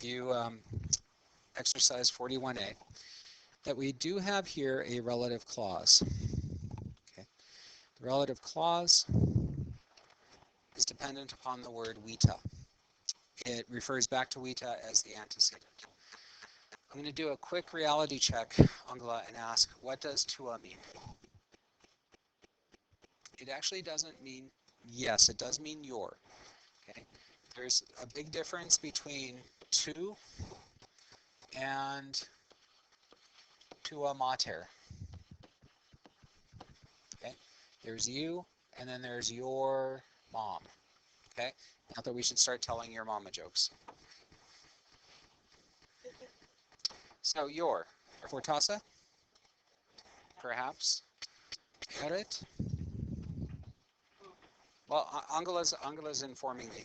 review exercise 41A, that we do have here a relative clause. Okay. The relative clause is dependent upon the word wita. It refers back to wita as the antecedent. I'm going to do a quick reality check, Angela, and ask, what does tua mean? It actually doesn't mean yes, it does mean your. Okay. There's a big difference between tu and tua mater. Okay. There's you, and then there's your mom. Okay. Not that we should start telling your mama jokes. So your, fortasa, perhaps, erit. Well, Angela's informing me.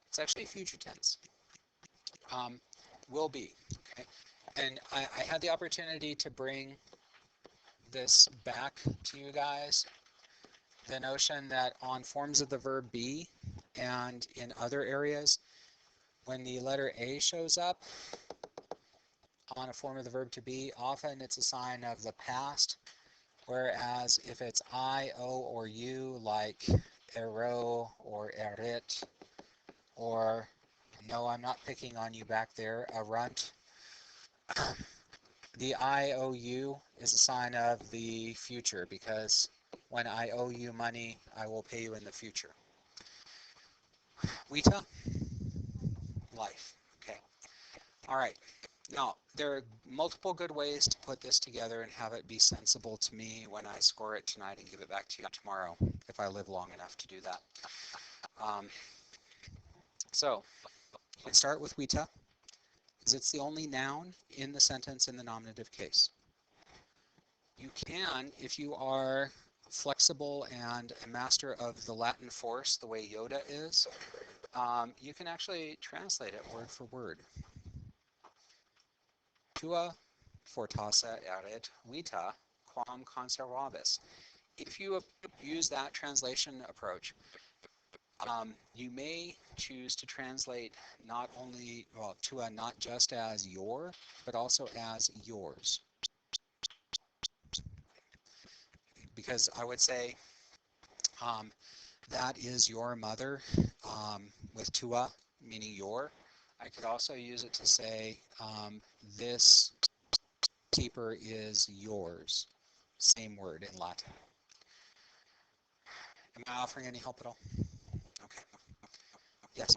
It's actually future tense. Will be. Okay. And I had the opportunity to bring this back to you guys. The notion that on forms of the verb be and in other areas, when the letter A shows up on a form of the verb to be, often it's a sign of the past. Whereas if it's I, O, or you, like ero or erit, or no, I'm not picking on you back there, a runt, the I, O, U is a sign of the future, because when I owe you money, I will pay you in the future. Wita, life. Okay. All right. Now, there are multiple good ways to put this together and have it be sensible to me when I score it tonight and give it back to you tomorrow, if I live long enough to do that. So, let's start with wita, because it's the only noun in the sentence in the nominative case. You can, if you are flexible and a master of the Latin force, the way Yoda is, you can actually translate it word for word. Tua fortassa erit vita quam conservabis. If you use that translation approach, you may choose to translate not only, well, tua not just as your, but also as yours. Because I would say that is your mother with tua, meaning your. I could also use it to say this keeper is yours. Same word in Latin. Am I offering any help at all? Okay. Yes.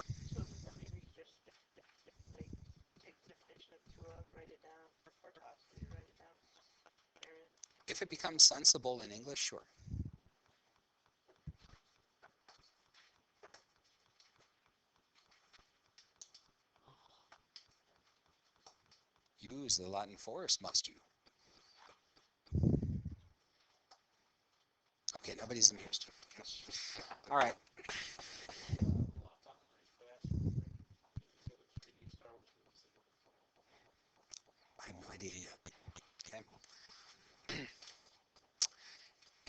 If it becomes sensible in English, sure. Use the Latin force, must you? Okay, nobody's amused. Okay. All right. I have no idea yet. Okay.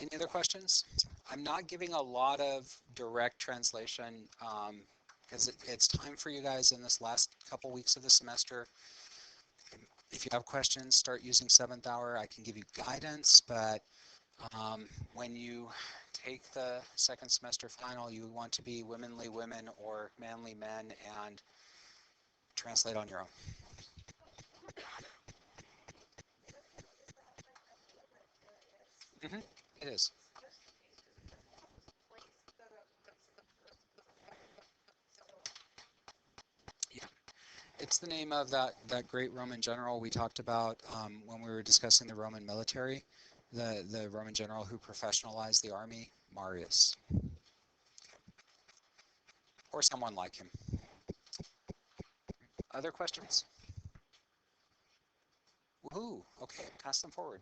Any other questions? I'm not giving a lot of direct translation because it's time for you guys in this last couple weeks of the semester. If you have questions, start using 7th hour. I can give you guidance, but when you take the second semester final, you want to be womanly women or manly men and translate on your own. It is. Yeah. It's the name of that great Roman general we talked about when we were discussing the Roman military, the Roman general who professionalized the army, Marius, or someone like him. Other questions? Woohoo! Okay, pass them forward.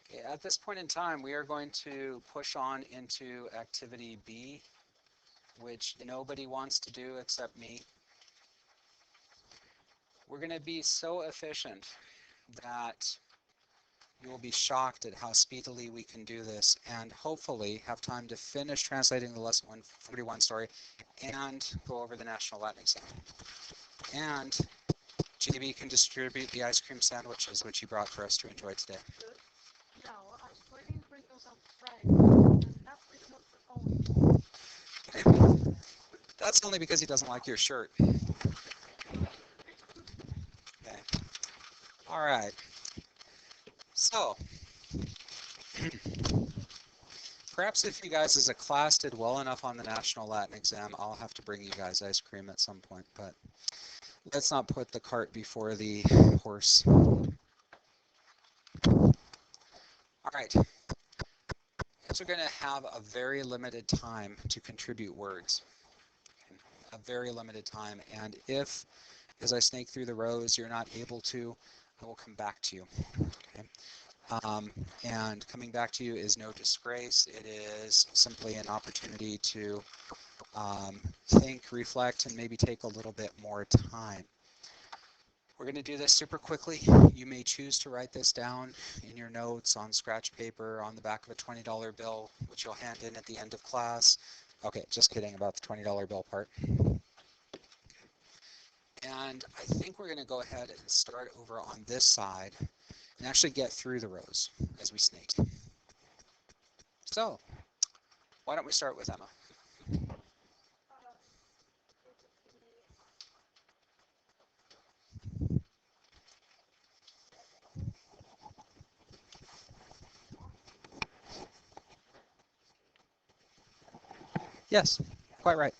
Okay, at this point in time, we are going to push on into activity B, which nobody wants to do except me. We're going to be so efficient that you will be shocked at how speedily we can do this, and hopefully have time to finish translating the lesson 141 story and go over the National Latin exam. And JB can distribute the ice cream sandwiches which he brought for us to enjoy today. No, I didn't bring those on Friday, and that's because Okay. That's only because he doesn't like your shirt. Okay. All right. So, perhaps if you guys as a class did well enough on the National Latin exam, I'll have to bring you guys ice cream at some point, but let's not put the cart before the horse. All right. So we're going to have a very limited time to contribute words. Okay. A very limited time. And if, as I snake through the rows, you're not able to, I will come back to you. Okay. And coming back to you is no disgrace. It is simply an opportunity to think, reflect, and maybe take a little bit more time. We're going to do this super quickly. You may choose to write this down in your notes on scratch paper on the back of a $20 bill, which you'll hand in at the end of class. Okay, just kidding about the $20 bill part. And I think we're going to go ahead and start over on this side and actually get through the rows as we snake. So, why don't we start with Emma? Yes, quite right.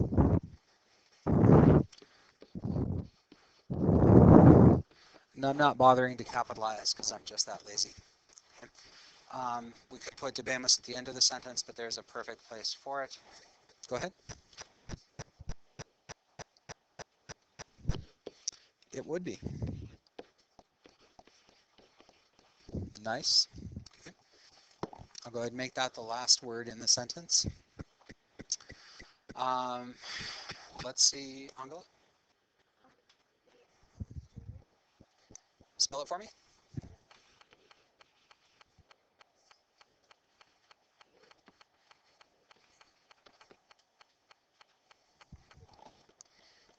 And I'm not bothering to capitalize because I'm just that lazy. Okay. We could put debemus at the end of the sentence, but there's a perfect place for it. Go ahead. It would be. Nice. Okay. I'll go ahead and make that the last word in the sentence. Let's see, Angela. Spell it for me.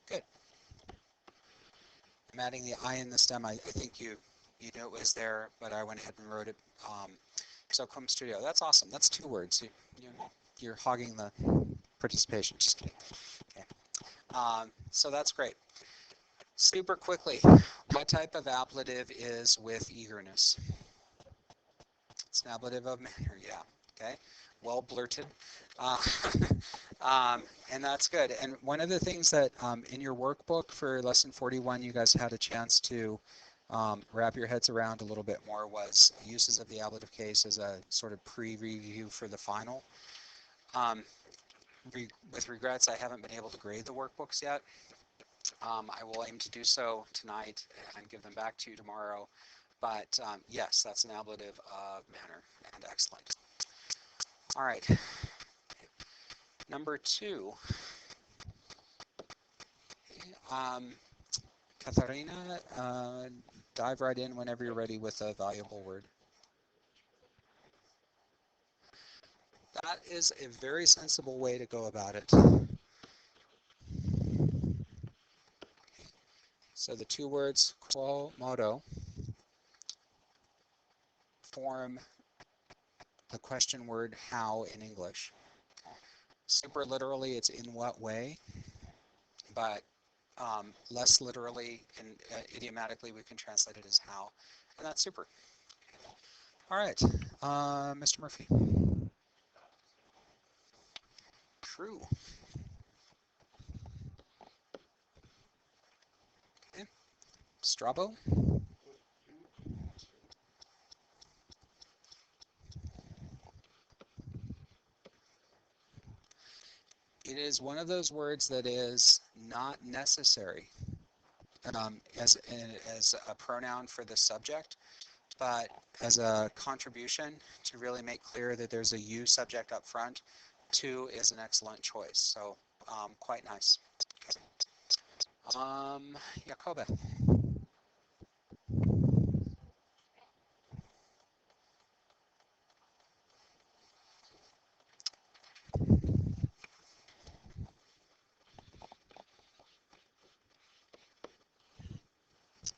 Good. I'm adding the I in the stem. I think you knew it was there, but I went ahead and wrote it. So Come Studio. That's awesome. That's 2 words. You're hogging the participation. Just kidding. Okay. So that's great. Super quickly, what type of ablative is with eagerness? It's an ablative of manner, yeah. Okay, well blurted. Uh, and that's good. And one of the things that in your workbook for lesson 41, you guys had a chance to wrap your heads around a little bit more was uses of the ablative case as a sort of pre-review for the final. With regrets, I haven't been able to grade the workbooks yet. I will aim to do so tonight and give them back to you tomorrow. But yes, that's an ablative of manner and excellent. All right. Number 2. Katharina, dive right in whenever you're ready with a valuable word. That is a very sensible way to go about it. So the 2 words quo modo form the question word how in English. Super literally, it's in what way, but less literally and idiomatically, we can translate it as how, and that's super. All right, Mr. Murphy. True. Okay. Strabo. It is one of those words that is not necessary as a pronoun for the subject, but as a contribution to really make clear that there's a you subject up front. 2 is an excellent choice, so quite nice. Jacobe.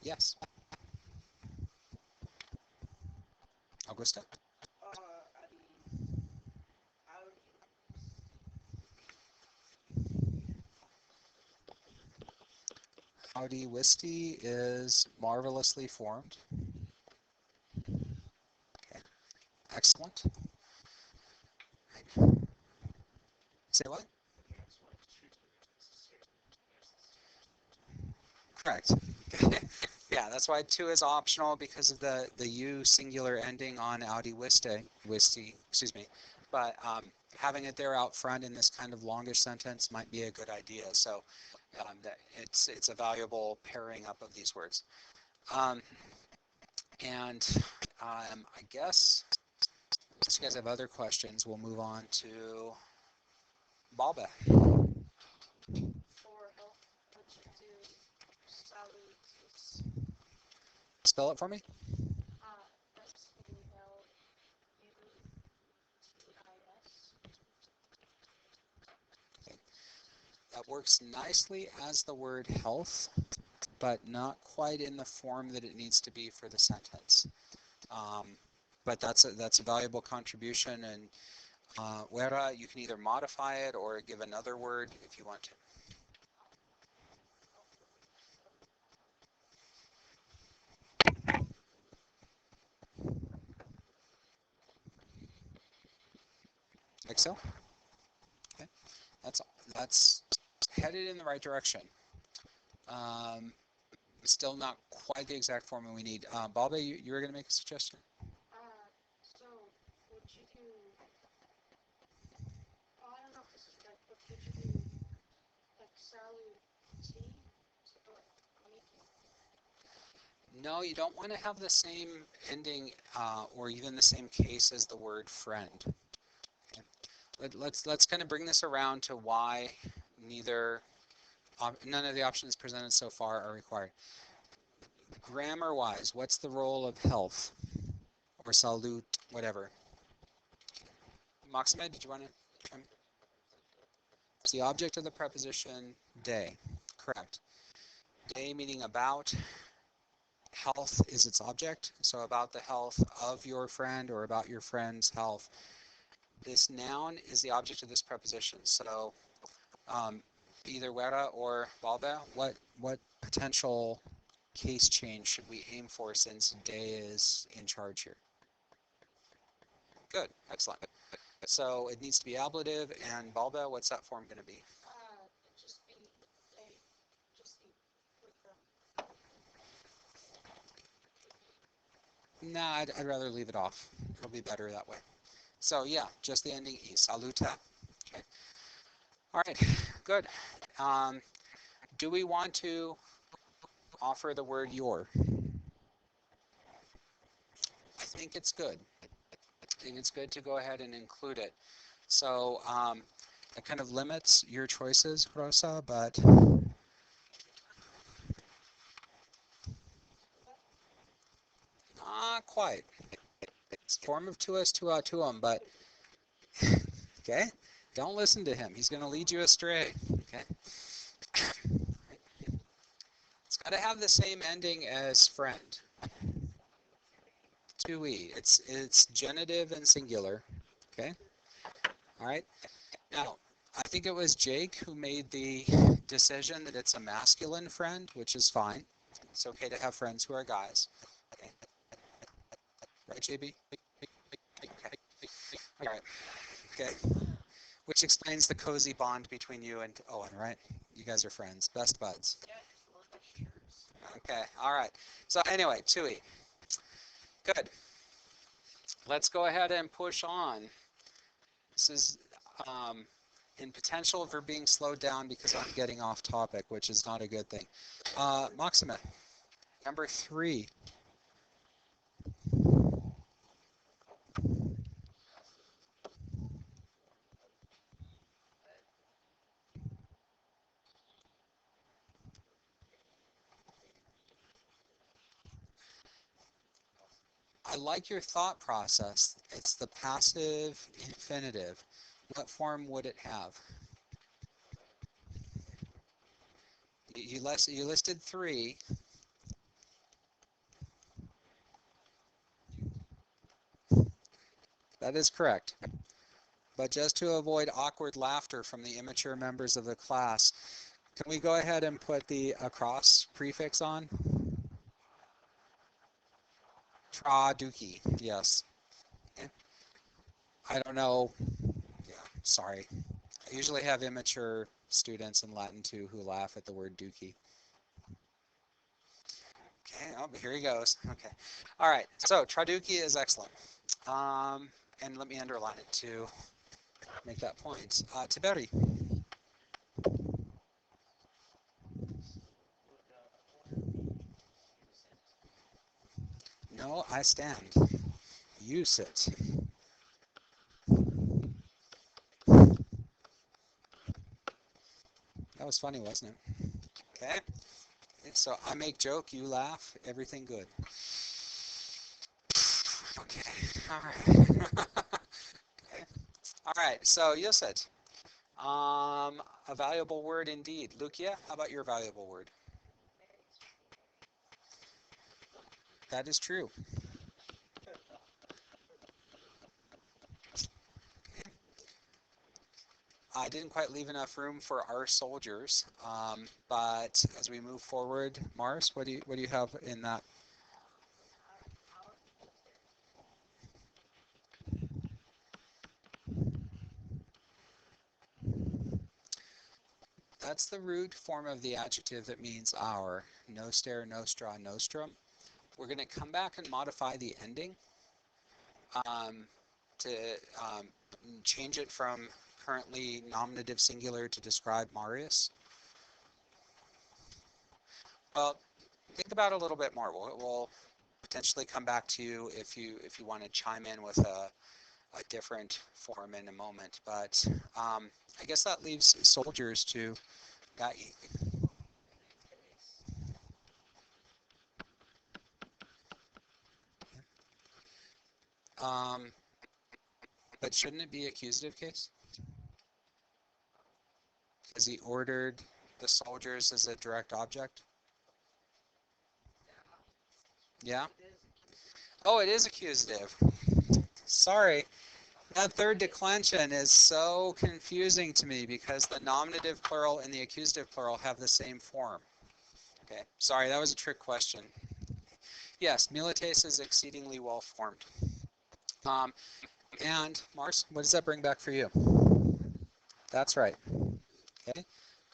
Yes, Augusta. Adi, Audi, Audi Wisty is marvelously formed. Okay, excellent. Say what? Correct. Yeah, that's why two is optional because of the U singular ending on Audi Wisty, excuse me. But having it there out front in this kind of longish sentence might be a good idea. So that it's a valuable pairing up of these words. Um, and I guess unless you guys have other questions, we'll move on to Balba. for health, what you do, salutis, Spell it for me. Salutis. Okay. That works nicely as the word health, but not quite in the form that it needs to be for the sentence. But that's a valuable contribution, and where you can either modify it or give another word if you want to. Like so. Okay, that's that's headed in the right direction. Um, Still not quite the exact form we need. Balbe, you were going to make a suggestion? So would you do? Oh, I don't know if this is right, but would you do like saluti? So like No, you don't want to have the same ending or even the same case as the word friend. Okay. Let's kind of bring this around to why neither none of the options presented so far are required. Grammar-wise, what's the role of health or salute, whatever? Maxime, did you want to? It's the object of the preposition day. Correct. Day meaning about. Health is its object, so about the health of your friend or about your friend's health. This noun is the object of this preposition. So either Wera or Balba, what potential case change should we aim for since day is in charge here? Good, excellent. So it needs to be ablative, and Balba, what's that form going to be? just be a just be with Nah, I'd rather leave it off. It'll be better that way. So yeah, just the ending E, saluta. Okay. All right, good. Do we want to offer the word your? I think it's good. I think it's good to go ahead and include it. So it kind of limits your choices, Rosa, but not quite. It's a form of tuus tua tuum, but okay, don't listen to him. He's going to lead you astray. Okay, it's got to have the same ending as friend. 2e. It's genitive and singular. Okay. All right. Now, I think it was Jake who made the decision that it's a masculine friend, which is fine. It's okay to have friends who are guys. Okay. Right, JB? Okay. All right. Okay. Which explains the cozy bond between you and Owen, right? You guys are friends, best buds. Okay. All right. So anyway, 2e. Good. Let's go ahead and push on. This is in potential for being slowed down because I'm getting off topic, which is not a good thing. Maxima, number 3. I like your thought process. It's the passive infinitive. What form would it have? You listed 3. That is correct. But just to avoid awkward laughter from the immature members of the class, can we go ahead and put the across prefix on? Traduki, yes. I don't know. Yeah, sorry. I usually have immature students in Latin 2 who laugh at the word dookie. Okay, oh, here he goes. Okay. All right, so traduki is excellent. And let me underline it to make that point. Tiberi. No, I stand. You sit. That was funny, wasn't it? Okay. So I make joke, you laugh, everything good. Okay. All right. Okay. All right. So you sit. A valuable word indeed. Lukia, how about your valuable word? That is true. I didn't quite leave enough room for our soldiers, but as we move forward, Mars, what do you have in that? That's the root form of the adjective that means our. Noster, nostra, nostrum. We're going to come back and modify the ending um, to um, change it from currently nominative singular to describe Marius. Well, think about it a little bit more. We'll potentially come back to you if you want to chime in with a different form in a moment. But I guess that leaves soldiers to guide you. But shouldn't it be accusative case? Because he ordered the soldiers as a direct object? Yeah? Oh, it is accusative. Sorry. That third declension is so confusing to me because the nominative plural and the accusative plural have the same form. Okay, sorry, that was a trick question. Yes, milites is exceedingly well formed. And Mars, what does that bring back for you? That's right. Okay,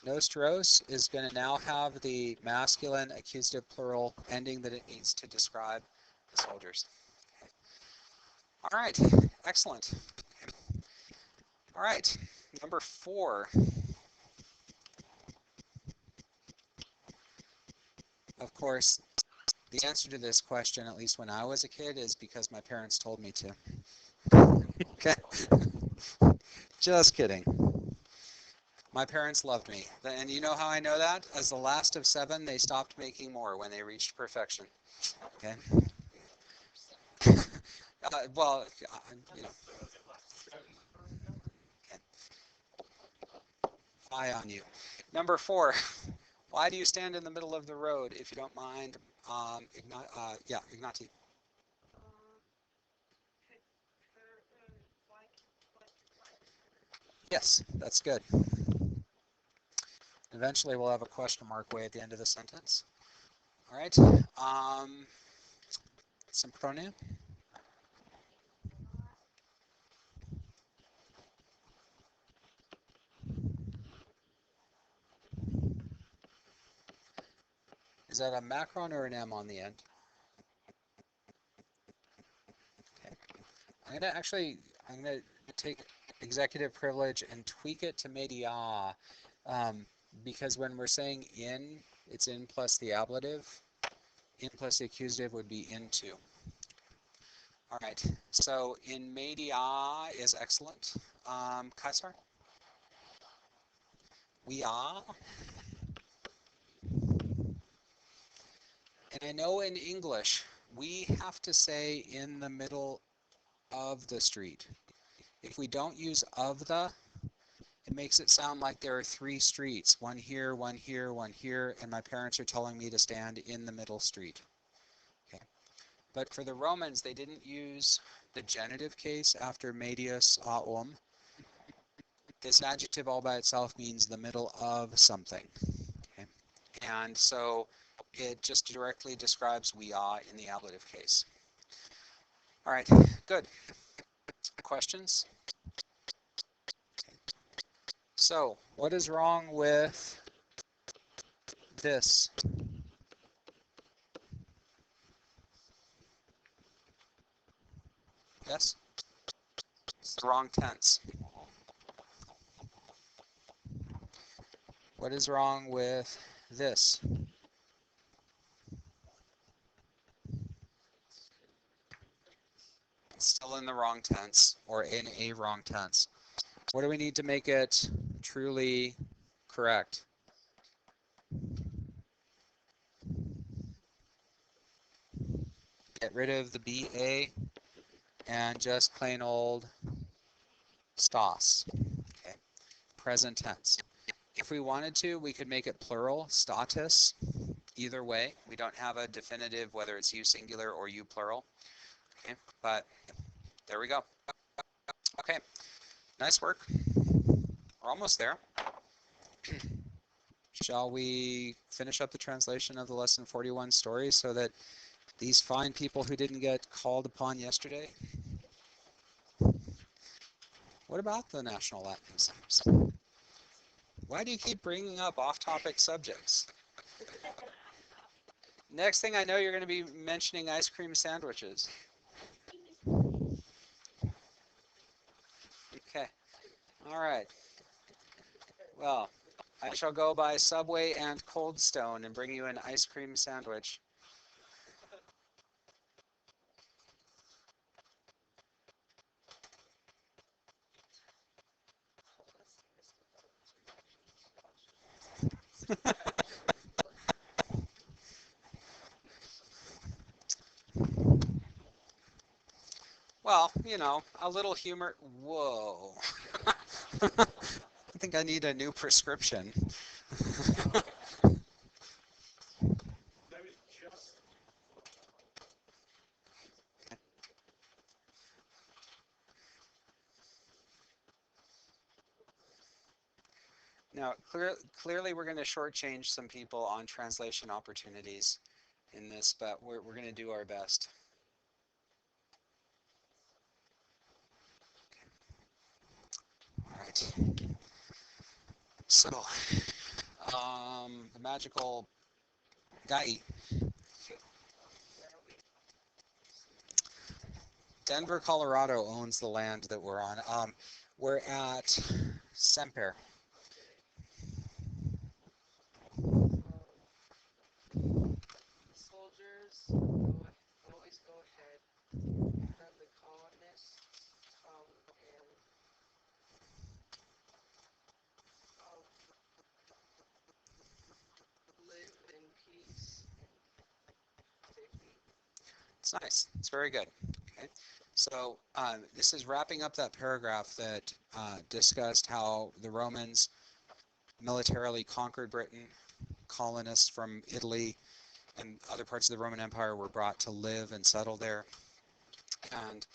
nostros is going to now have the masculine accusative plural ending that it needs to describe the soldiers. Okay. All right, excellent. All right, number 4. Of course, the answer to this question, at least when I was a kid, is because my parents told me to. Okay. Just kidding. My parents loved me. And you know how I know that? As the last of 7, they stopped making more when they reached perfection. Okay. Well, you know, okay. Eye on you. Number 4. Why do you stand in the middle of the road, if you don't mind? Ignati. Yes, that's good. Eventually, we'll have a question mark way at the end of the sentence. All right. Some pronoun. Is that a macron or an M on the end? Okay. I'm gonna take executive privilege and tweak it to media, because when we're saying in, it's in plus the ablative. In plus the accusative would be into. All right. So in media is excellent. Kaisar? We are. And I know in English, we have to say in the middle of the street. If we don't use of the, it makes it sound like there are 3 streets, one here, one here, one here, and my parents are telling me to stand in the middle street. Okay. But for the Romans, they didn't use the genitive case after medius aum. This adjective all by itself means the middle of something. Okay? And so it just directly describes we are in the ablative case. All right, good. Questions? So, what is wrong with this? Yes? It's the wrong tense. What is wrong with this? It's still in the wrong tense or in a wrong tense. What do we need to make it truly correct? Get rid of the BA and just plain old stas. Okay. Present tense. If we wanted to, we could make it plural, status. Either way, we don't have a definitive whether it's you singular or you plural. Okay, but there we go. Okay, nice work. We're almost there. Shall we finish up the translation of the lesson 41 story so that these fine people who didn't get called upon yesterday? What about the national Latin exams? Why do you keep bringing up off-topic subjects? Next thing I know, you're going to be mentioning ice cream sandwiches. Okay. All right. Well, I shall go by Subway and Cold Stone and bring you an ice cream sandwich. Well, you know, a little humor. Whoa. I think I need a new prescription. Now, clearly we're going to shortchange some people on translation opportunities in this, but we're going to do our best. All right. So, the magical guy. Denver, Colorado owns the land that we're on. We're at Semper. Soldiers always go ahead, then the colonists come and live in peace and safety. It's nice. It's very good. Okay. So this is wrapping up that paragraph that discussed how the Romans militarily conquered Britain. Colonists from Italy and other parts of the Roman Empire were brought to live and settle there. And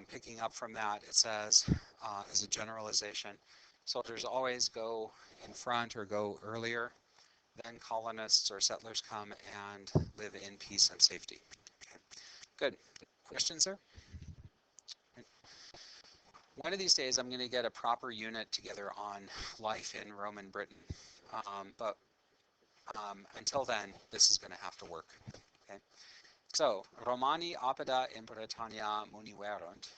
picking up from that, it says, as a generalization, soldiers always go in front or go earlier. Then colonists or settlers come and live in peace and safety. Okay. Good. Questions there? One of these days, I'm going to get a proper unit together on life in Roman Britain. But until then, this is going to have to work. Okay. So, Romani apida in Britannia muniverunt,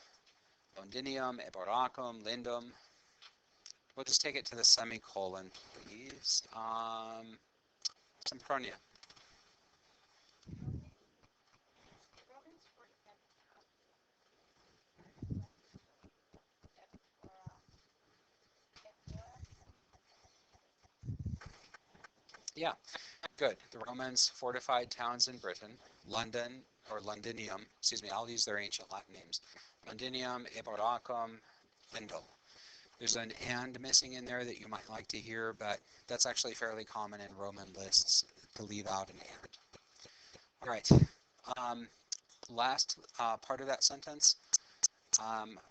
Londinium, Eboracum, Lindum. We'll just take it to the semicolon, please. Sempronia. Romans were Yeah, good. The Romans fortified towns in Britain, London, or Londinium, excuse me, I'll use their ancient Latin names. Londinium, Eboracum, Lindum. There's an and missing in there that you might like to hear, but that's actually fairly common in Roman lists to leave out an and. All right. last part of that sentence,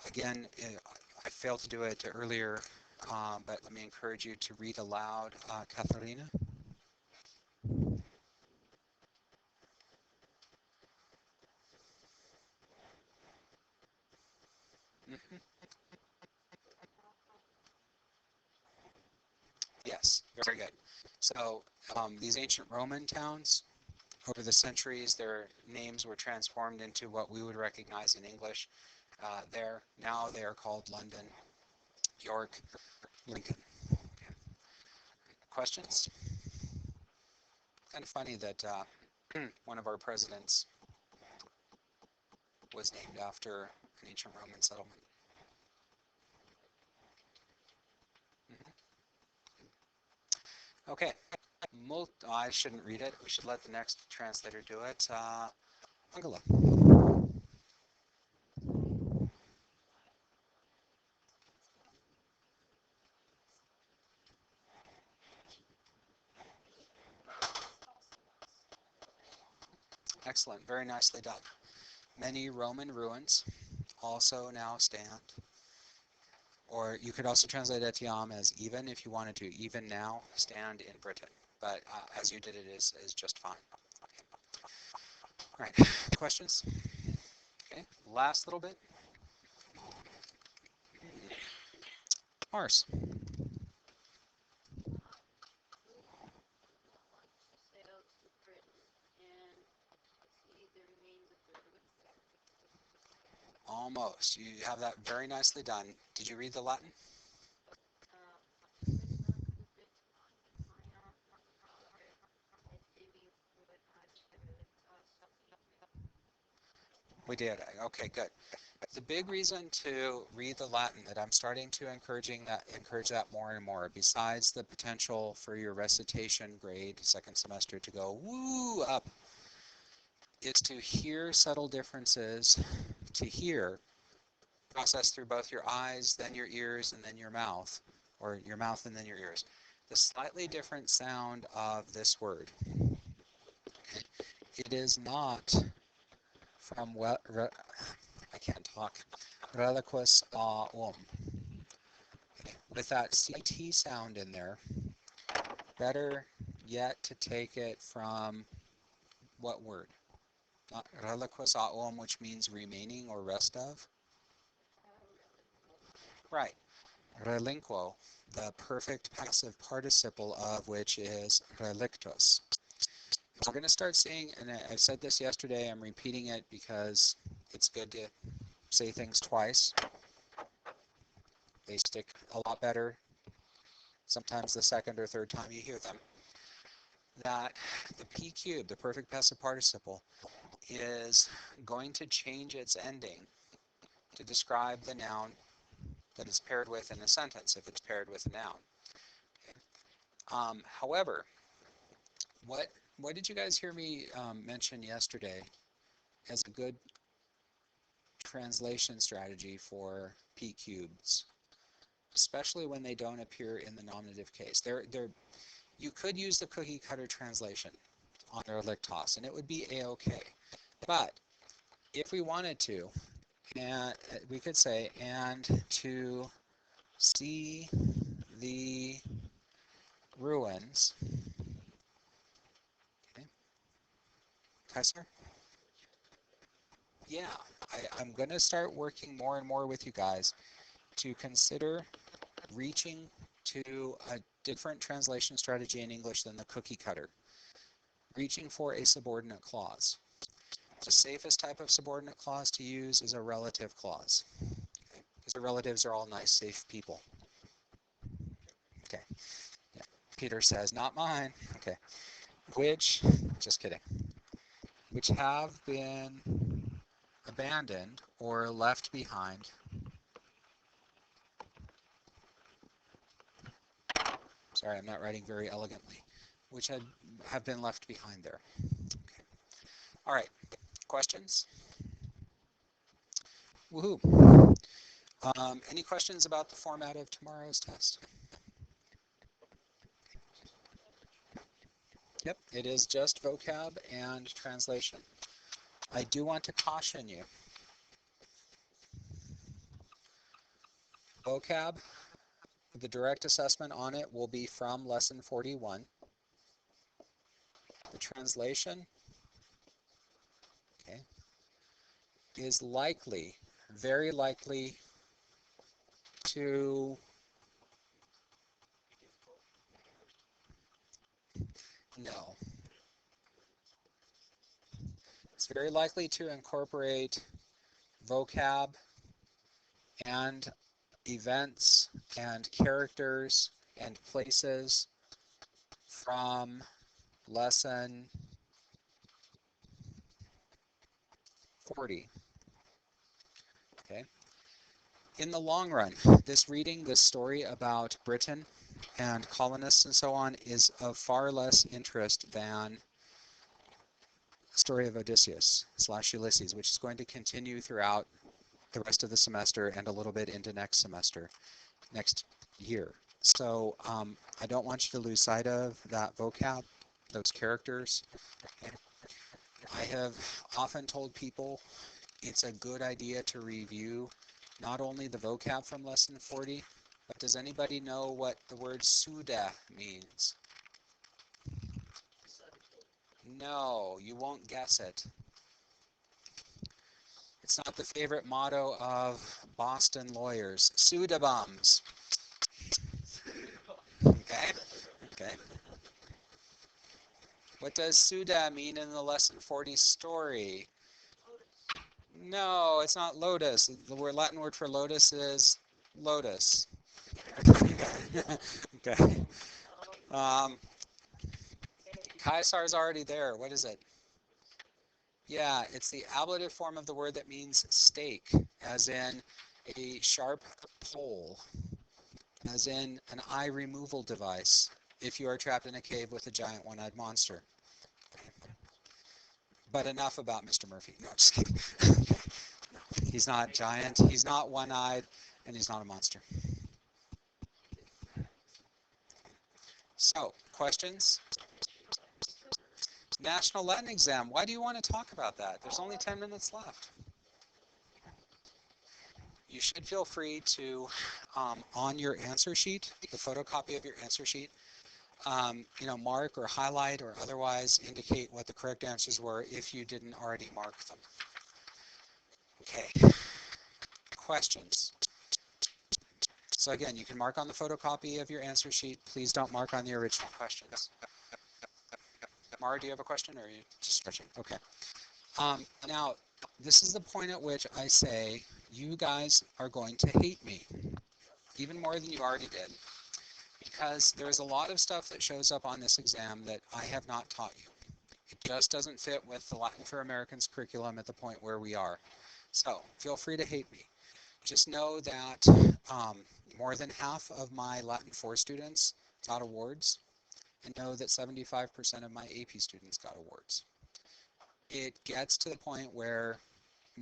again, I failed to do it earlier, but let me encourage you to read aloud, Katharina. Mhm. Yes, very good. So these ancient Roman towns, over the centuries, their names were transformed into what we would recognize in English. Now they are called London, York, Lincoln. Questions? Kind of funny that one of our presidents was named after an ancient Roman settlement. Mhm. Okay, I shouldn't read it. We should let the next translator do it. Angela. Excellent, very nicely done. Many Roman ruins also now stand, or you could also translate etiam as even if you wanted to, even now stand in Britain. But as you did it is just fine. All right, questions? Okay, last little bit. Mars. Sailed to Britain, and see the remains of the ruins. Almost. You have that very nicely done. Did you read the Latin? We did. Okay, good. The big reason to read the Latin that I'm starting to encourage that more and more, besides the potential for your recitation grade second semester to go woo up, is to hear subtle differences, to hear, process through both your eyes, then your ears, and then your mouth, or your mouth and then your ears. The slightly different sound of this word. It is not from what I can't talk. Reliquis aum. With that CT sound in there, better yet to take it from what word? Not reliquis aum, which means remaining or rest of. Right. Relinquo, the perfect passive participle of which is relictus. We're going to start seeing, and I said this yesterday, I'm repeating it because it's good to say things twice. They stick a lot better sometimes the second or third time you hear them. That the P cube, the perfect passive participle, is going to change its ending to describe the noun that it's paired with in a sentence, if it's paired with a noun. However, what did you guys hear me mention yesterday as a good translation strategy for P cubes, especially when they don't appear in the nominative case? You could use the cookie cutter translation on their lictos, and it would be a-okay. But if we wanted to, and we could say, and to see the ruins. Okay, Kaiser? Yeah, I'm going to start working more and more with you guys to consider reaching to a different translation strategy in English than the cookie cutter. Reaching for a subordinate clause. The safest type of subordinate clause to use is a relative clause, because the relatives are all nice, safe people. Okay. Yeah. Peter says, not mine. Okay. Which, just kidding, which have been abandoned or left behind. Sorry, I'm not writing very elegantly. Which have been left behind there. Okay. All right. Questions? Woohoo. Any questions about the format of tomorrow's test? Yep, it is just vocab and translation. I do want to caution you. Vocab, the direct assessment on it will be from lesson 41. The translation, okay, is likely, very likely to, no, it's very likely to incorporate vocab and events and characters and places from lesson 40. Okay. In the long run, this story about Britain and colonists and so on is of far less interest than the story of Odysseus / Ulysses, which is going to continue throughout the rest of the semester and a little bit into next semester, next year. So I don't want you to lose sight of that vocab, those characters. I have often told people it's a good idea to review not only the vocab from lesson 40, but does anybody know what the word Suda means? No, you won't guess it. It's not the favorite motto of Boston lawyers. Suda bums. Okay? Okay. What does Suda mean in the lesson 40 story? No, it's not lotus. The Latin word for lotus is lotus. Okay. Um, Caesar's already there. What is it? Yeah, it's the ablative form of the word that means stake, as in a sharp pole, as in an eye removal device, if you are trapped in a cave with a giant one-eyed monster. But enough about Mr. Murphy. No, just kidding. He's not giant, he's not one-eyed, and he's not a monster. So, questions? National Latin exam. Why do you want to talk about that? There's only 10 minutes left. You should feel free to, on your answer sheet, the photocopy of your answer sheet, mark or highlight or otherwise indicate what the correct answers were if you didn't already mark them. Okay. Questions? So again, you can mark on the photocopy of your answer sheet. Please don't mark on the original questions. Mara, do you have a question or are you just stretching? Okay. Now, this is the point at which I say you guys are going to hate me, even more than you already did, because there's a lot of stuff that shows up on this exam that I have not taught you. It just doesn't fit with the Latin for Americans curriculum at the point where we are. So feel free to hate me. Just know that more than half of my Latin 4 students got awards, and know that 75% of my AP students got awards. It gets to the point where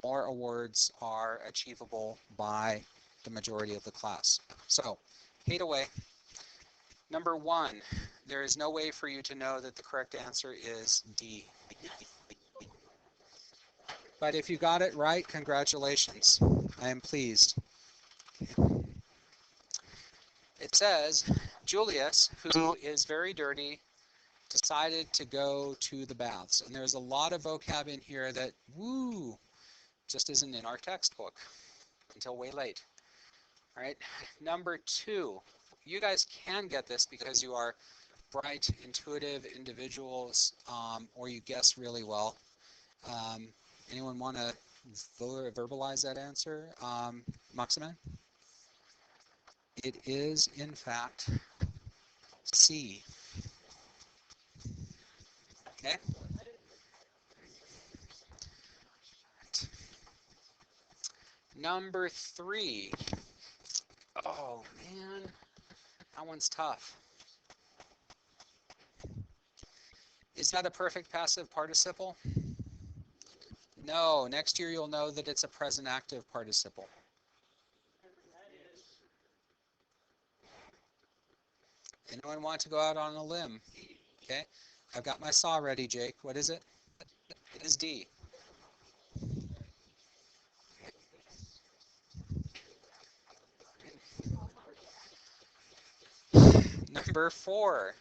more awards are achievable by the majority of the class. So, hate away. Number 1, there is no way for you to know that the correct answer is D. But if you got it right, congratulations. I am pleased. It says, Julius, who is very dirty, decided to go to the baths. And there's a lot of vocab in here that, woo, just isn't in our textbook until way late. All right, number 2, you guys can get this because you are bright, intuitive individuals, or you guess really well. Anyone want to verbalize that answer? Maximan? It is, in fact, C. Okay? Number 3. Oh, man. That one's tough. Is that a perfect passive participle? No. Next year you'll know that it's a present active participle. Anyone want to go out on a limb? Okay. I've got my saw ready, Jake. What is it? It is D. Number 4.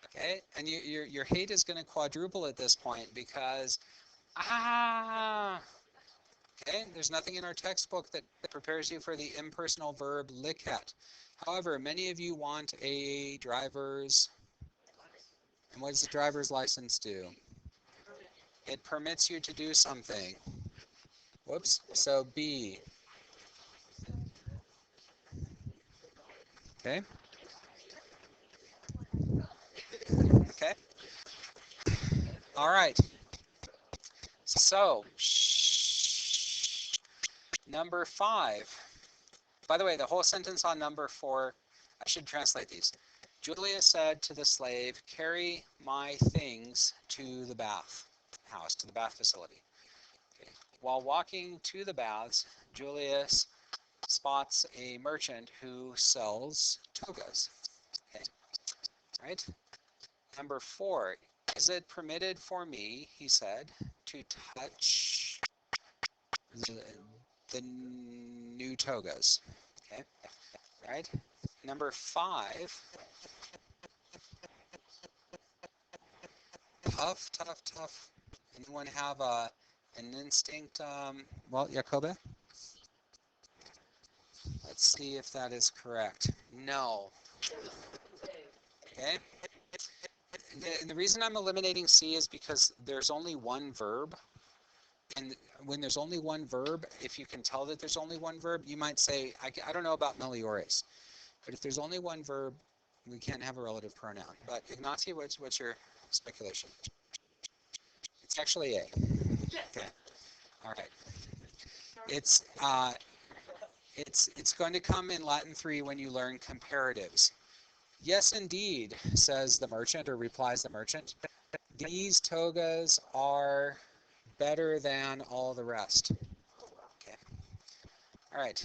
Okay, and your hate is going to quadruple at this point because, okay, there's nothing in our textbook that prepares you for the impersonal verb liket. However, many of you want a driver's, and what does the driver's license do? It permits you to do something. Whoops, so B. Okay. Okay. All right. So, number 5. By the way, the whole sentence on number 4, I should translate these. Julia said to the slave, carry my things to the bath house, to the bath facility. Okay. While walking to the baths, Julius spots a merchant who sells togas. Okay. Right? Number 4, is it permitted for me, he said, to touch the new togas? Okay. Right? Number 5, tough. Anyone have an instinct? Well, Jacobe? Let's see if that is correct. No. Okay. And the reason I'm eliminating C is because there's only one verb. And when there's only one verb, if you can tell that there's only one verb, you might say, I don't know about meliores. But if there's only one verb, we can't have a relative pronoun. But Ignacio, what's your speculation? It's actually A. Okay. All right. It's going to come in Latin 3 when you learn comparatives. Yes, indeed, says the merchant, or replies the merchant. These togas are better than all the rest. Okay. All right.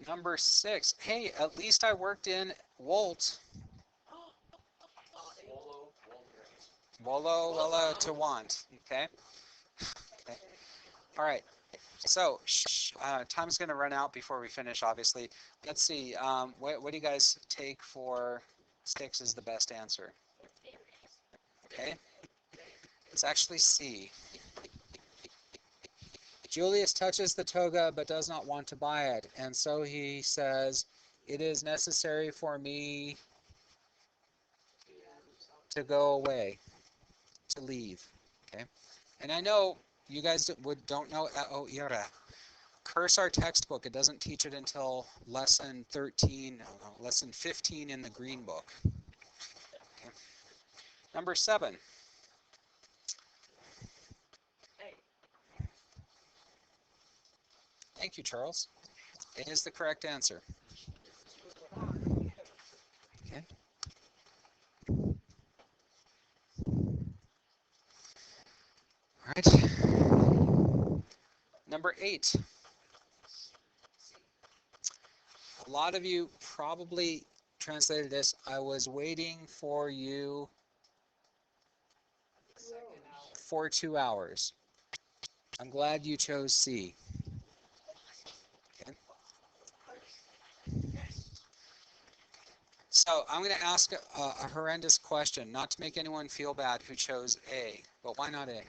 Number 6. Hey, at least I worked in Wolt. Wolo, to want. Okay. Okay. All right. So, time's going to run out before we finish, obviously. Let's see. What do you guys take for 6 is the best answer? Okay. It's actually C. Julius touches the toga but does not want to buy it. And so he says, it is necessary for me to go away, to leave. Okay. And I know you guys don't know ira. Curse our textbook. It doesn't teach it until lesson 13, lesson 15 in the green book. Okay. Number 7. Thank you, Charles. It is the correct answer. Okay. All right. Number 8. A lot of you probably translated this, I was waiting for you for 2 hours. I'm glad you chose C. Okay. So I'm going to ask a horrendous question, not to make anyone feel bad who chose A, but why not A?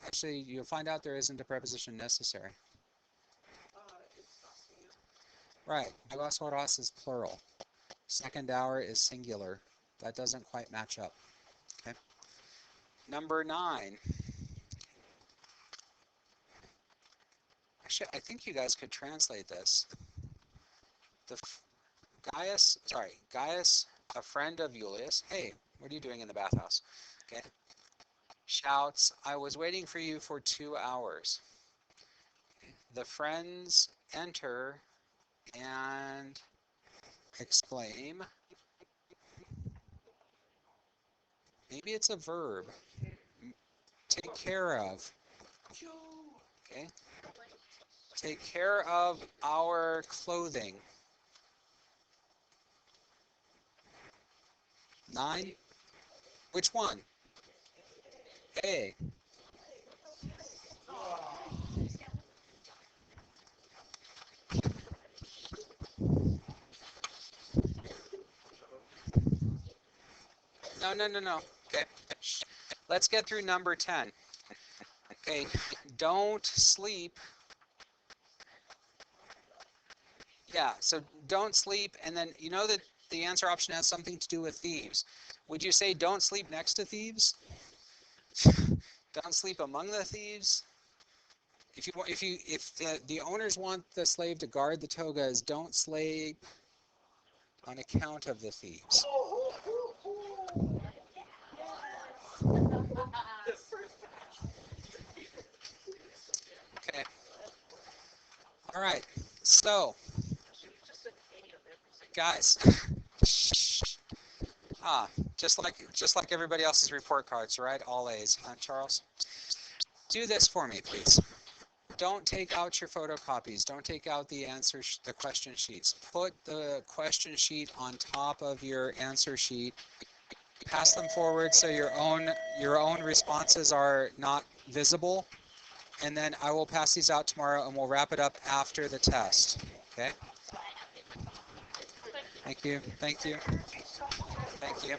Actually, you'll find out there isn't a preposition necessary. Right, agos horas is plural. Second hour is singular. That doesn't quite match up. Okay. Number 9. Actually, I think you guys could translate this. Gaius, a friend of Julius. Hey, what are you doing in the bathhouse? Okay. Shouts, I was waiting for you for 2 hours. The friends enter and exclaim. Maybe it's a verb. Take care of. Okay. Take care of our clothing. 9. Which one? A. No. Okay. Let's get through number 10. Okay. Don't sleep. Yeah, so don't sleep, and then you know that the answer option has something to do with thieves. Would you say don't sleep next to thieves? Don't sleep among the thieves? If the owners want the slave to guard the togas, don't sleep on account of the thieves. Okay. All right. So, guys, ah, just like everybody else's report cards, right? All A's, huh, Charles? Do this for me, please. Don't take out your photocopies. Don't take out the the question sheets. Put the question sheet on top of your answer sheet. Pass them forward so your own responses are not visible. And then I will pass these out tomorrow, and we'll wrap it up after the test. Okay? Thank you. Thank you. Thank you.